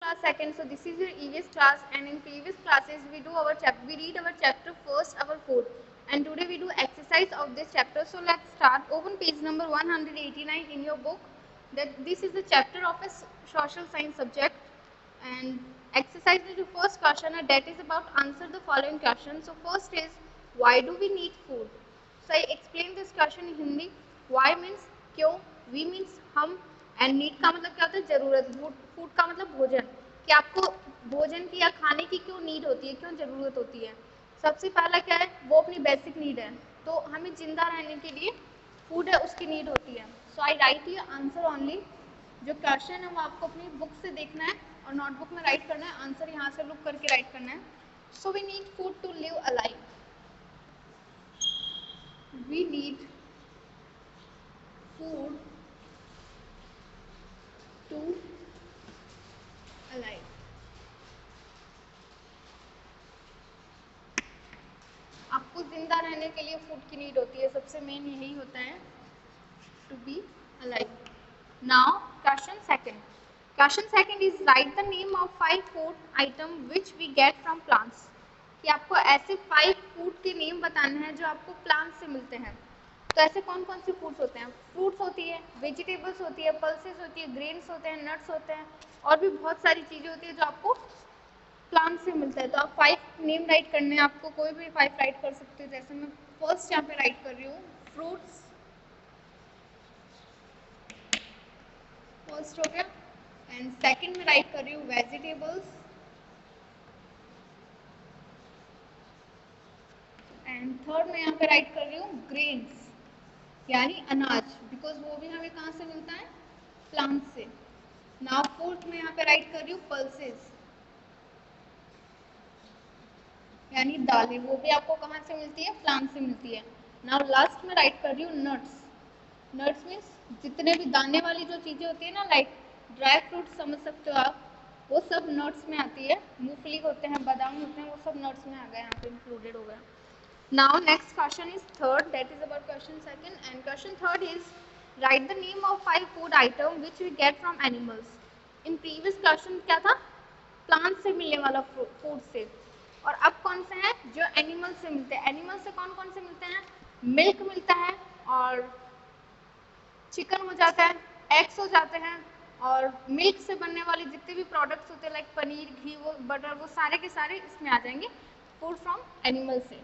class second. So this is your EVS class, and in previous classes we read our chapter first, our food, and today we do exercise of this chapter. So let's start. Open page number 189 in your book. That this is the chapter of a social science subject, and exercise is the first question, and that is about answer the following question. So first is, why do we need food? So I explain this question in Hindi. Why means क्यों, we means हम, and need का मतलब क्या होता है, जरूरत. Food का मतलब भोजन, कि आपको भोजन की या खाने की क्यों नीड होती है, क्यों जरूरत होती है. सबसे पहला क्या है, वो अपनी बेसिक नीड है. तो हमें जिंदा रहने के लिए फूड है, उसकी नीड होती है. सो आई राइट ये आंसर ओनली. जो क्वेश्चन है वो आपको अपनी बुक से देखना है और नोटबुक में राइट करना है. आंसर यहाँ से लुक करके राइट करना है. So we need food to live alive. We need food to alive. आपको जिंदा रहने के लिए फूड की नीड होती है. सबसे मेन यही होता है, to be alive. Now question second. Question second is write the name of 5 food item which we get from plants. कि आपको ऐसे 5 फूड के नेम बताने हैं जो आपको प्लांट से मिलते हैं. तो ऐसे कौन कौन से फूड्स होते हैं? फ्रूट्स होती है, वेजिटेबल्स होती है, पल्सेस होती है, ग्रेन्स होते हैं, नट्स होते हैं, और भी बहुत सारी चीज़ें होती है जो आपको प्लांट से मिलता है. तो आप 5 नेम राइट करने हैं, आपको कोई भी 5 राइट कर सकते हो. जैसे मैं फर्स्ट यहाँ पे राइट कर रही हूँ, फ्रूट्स फर्स्ट हो गया, एंड सेकंड में राइट कर रही हूँ वेजिटेबल्स, एंड थर्ड में यहाँ पे राइट कर रही हूँ ग्रेन्स यानी अनाज, बिकॉज वो भी हमें कहाँ से मिलता है, प्लांट से. नाउ फोर्थ में यहाँ पे राइट कर रही हूँ पल्सेस यानी दालें, वो भी आपको कहाँ से मिलती है, प्लांट से मिलती है. नाउ लास्ट में राइट कर रही हूँ नट्स. नट्स मीन्स जितने भी दाने वाली जो चीज़ें होती है ना, लाइक ड्राई फ्रूट समझ सकते हो आप, वो सब नट्स में आती है. मूंगफली होते हैं, बादाम होते हैं, वो सब नट्स में आ गए, यहाँ पे इंक्लूडेड हो गया. Now next question is third, that is about question second, and question third is write the name of 5 food item which we get from animals. In previous question क्या था, प्लांट से मिलने वाला फूड से, और अब कौन से हैं, जो एनिमल से मिलते हैं. एनिमल से कौन कौन से मिलते हैं, मिल्क मिलता है, और चिकन हो जाता है, एग्स हो जाते हैं, और मिल्क से बनने वाले जितने भी प्रोडक्ट्स होते हैं लाइक पनीर, घी, वो बटर, वो सारे के सारे इसमें आ जाएंगे, फूड फ्रॉम एनिमल से.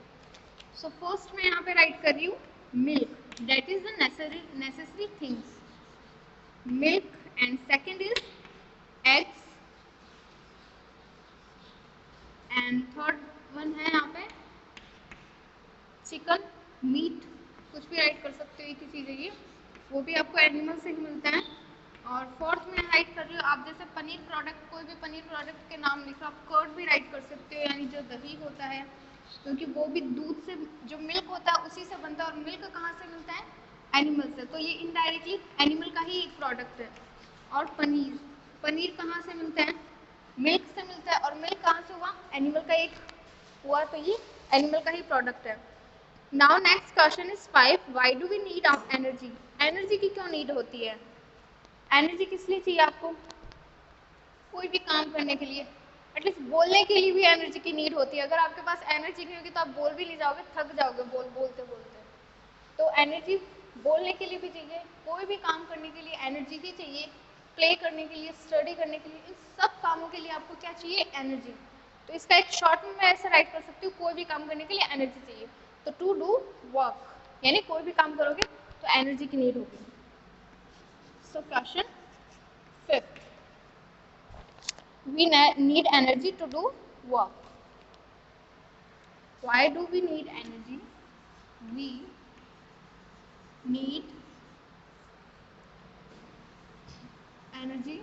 सो फर्स्ट मैं यहाँ पे राइट कर रही हूँ milk, that is the necessary things, milk. And second is eggs, and third one है यहाँ पे चिकन, मीट, कुछ भी राइट कर सकते हो, एक ही चीज़ है ये, वो भी आपको एनिमल से ही मिलता है. और फोर्थ में राइट कर रही हो आप, जैसे पनीर प्रोडक्ट, कोई भी पनीर प्रोडक्ट के नाम लिखो, आप कर्ड भी राइट कर सकते हो, यानी जो दही होता है, क्योंकि वो भी दूध से, जो मिल्क होता है उसी से बनता है, और मिल्क कहाँ से मिलता है, एनिमल से. तो ये इनडायरेक्टली एनिमल का ही एक प्रोडक्ट है. और पनीर, पनीर कहाँ से मिलता है, मिल्क से मिलता है, और मिल्क कहाँ से हुआ, एनिमल का एक हुआ, तो ये एनिमल का ही प्रोडक्ट है. Now next question is 5 why do we need of energy. Energy की क्यों नीड होती है, एनर्जी किस लिए चाहिए आपको, कोई भी काम करने के लिए, एटलीस्ट बोलने के लिए भी एनर्जी की नीड होती है. अगर आपके पास एनर्जी नहीं होगी तो आप बोल भी नहीं जाओगे, थक जाओगे बोलते बोलते. तो एनर्जी बोलने के लिए भी चाहिए, कोई भी काम करने के लिए एनर्जी ही चाहिए, प्ले करने के लिए, स्टडी करने के लिए, इन सब कामों के लिए आपको क्या चाहिए, एनर्जी. तो इसका एक शॉर्ट में मैं ऐसे राइट कर सकती हूँ, कोई भी काम करने के लिए एनर्जी चाहिए. तो टू डू वर्क, यानी कोई भी काम करोगे तो एनर्जी की नीड होगी. So question fifth, we need energy to do work. Why do we need energy? We need energy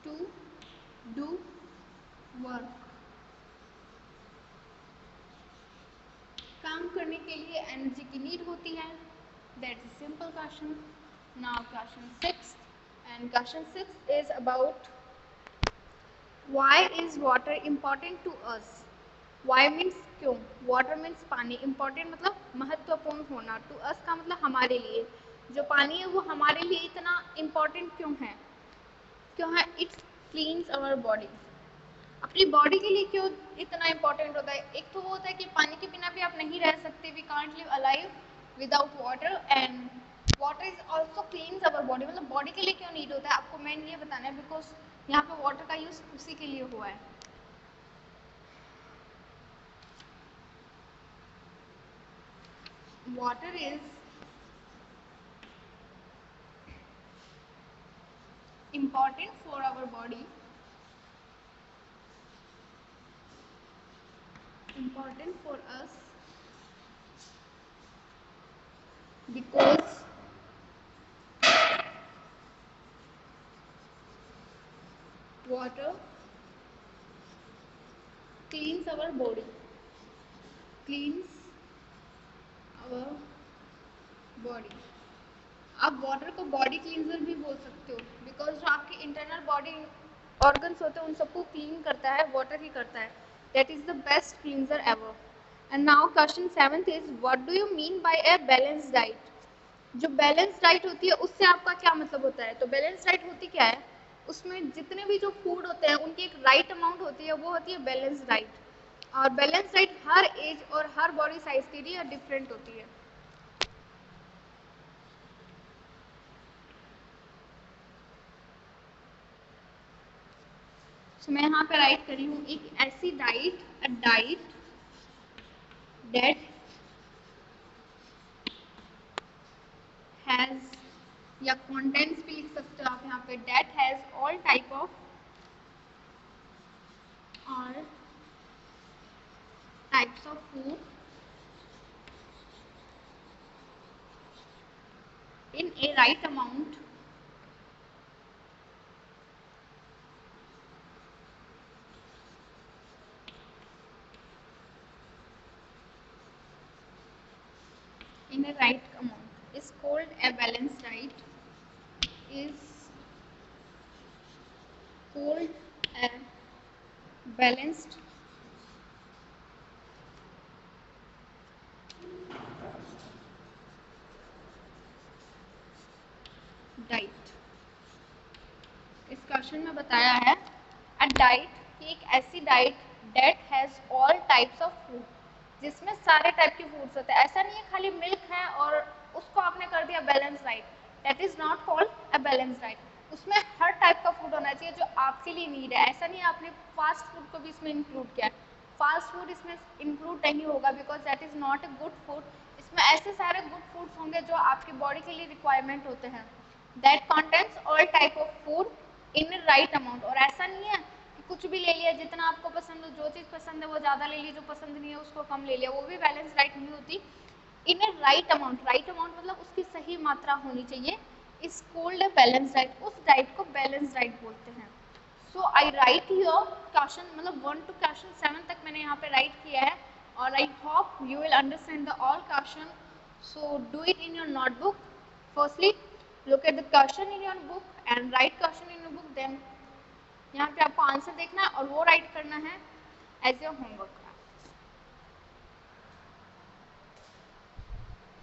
to do work. काम करने के लिए एनर्जी की नीड होती है. That is simple question. Now question 6, and question 6 is about why is water important to us. Why means क्यों, water means पानी, important मतलब महत्वपूर्ण होना, to us का मतलब हमारे लिए, जो पानी है वो हमारे लिए इतना important क्यों है, क्यों है? It's cleans our body. अपनी बॉडी के लिए क्यों इतना इम्पोर्टेंट होता है? एक तो वो होता है कि पानी के बिना भी आप नहीं रह सकते, we can't live alive without water, and water is also cleans our body. मतलब बॉडी के लिए क्यों नीड होता है आपको मेन ये बताना है, बिकॉज यहाँ पे वाटर का यूज उसी के लिए हुआ है। Water is important for our body, important for us because water cleans our body, cleans our body। आप वाटर को बॉडी क्लींजर भी बोल सकते हो, बिकॉज जो आपके इंटरनल बॉडी ऑर्गन्स होते हैं उन सबको क्लीन करता है, वाटर ही करता है। That is the best cleanser ever. And now question 7th is what do you mean by a balance diet? जो बैलेंस डाइट होती है उससे आपका क्या मतलब होता है? तो बैलेंस डाइट होती क्या है? उसमें जितने भी जो फूड होते हैं उनकी एक राइट अमाउंट होती है, वो होती है बैलेंस डाइट। और बैलेंस डाइट हर एज और हर बॉडी साइज के लिए डिफरेंट होती है। तो मैं यहाँ पे राइट करी हूँ एक ऐसी diet, a diet that has, या कंटेंट्स भी लिख सकते हो आप यहाँ पे, that has all type of और types of food in a right amount is called a balanced diet, is called a balanced diet. इस क्वेश्चन में बताया है अ डाइट कि एक ऐसी diet that has all types of food, जिसमें सारे टाइप के फूड्स होते हैं। ऐसा नहीं है खाली मिल्क है और उसको आपने कर दिया balance diet, that is not called a balance diet. उसमें हर टाइप का फूड होना चाहिए जो आपके लिए नीड है। ऐसा नहीं आपने फास्ट फूड को भी इसमें इंक्लूड किया है, फास्ट फूड इसमें इंक्लूड नहीं होगा because that is not a good food. इसमें ऐसे सारे गुड फूड्स होंगे जो आपकी बॉडी के लिए रिक्वायरमेंट होते हैं, that contents all type of food in right amount. और ऐसा नहीं है कि कुछ भी ले लिया, जितना आपको पसंद हो, जो चीज़ पसंद है वो ज़्यादा ले लिया, जो पसंद नहीं है उसको कम ले लिया, वो भी बैलेंस डाइट नहीं होती। इन ए राइट अमाउंट, राइट अमाउंट मतलब उसकी सही मात्रा होनी चाहिए, is called a balance diet. उस डाइट को बैलेंस डाइट बोलते हैं। सो आई राइट हियर क्वेश्चन, मतलब 1 to क्वेश्चन 7 तक मैंने यहाँ पे राइट किया है, और I hope you will understand the all question. So do it in your notebook. Firstly look at the question in your book and write question in your book, then यहाँ पे आपको आंसर देखना है और वो राइट करना है as your homework.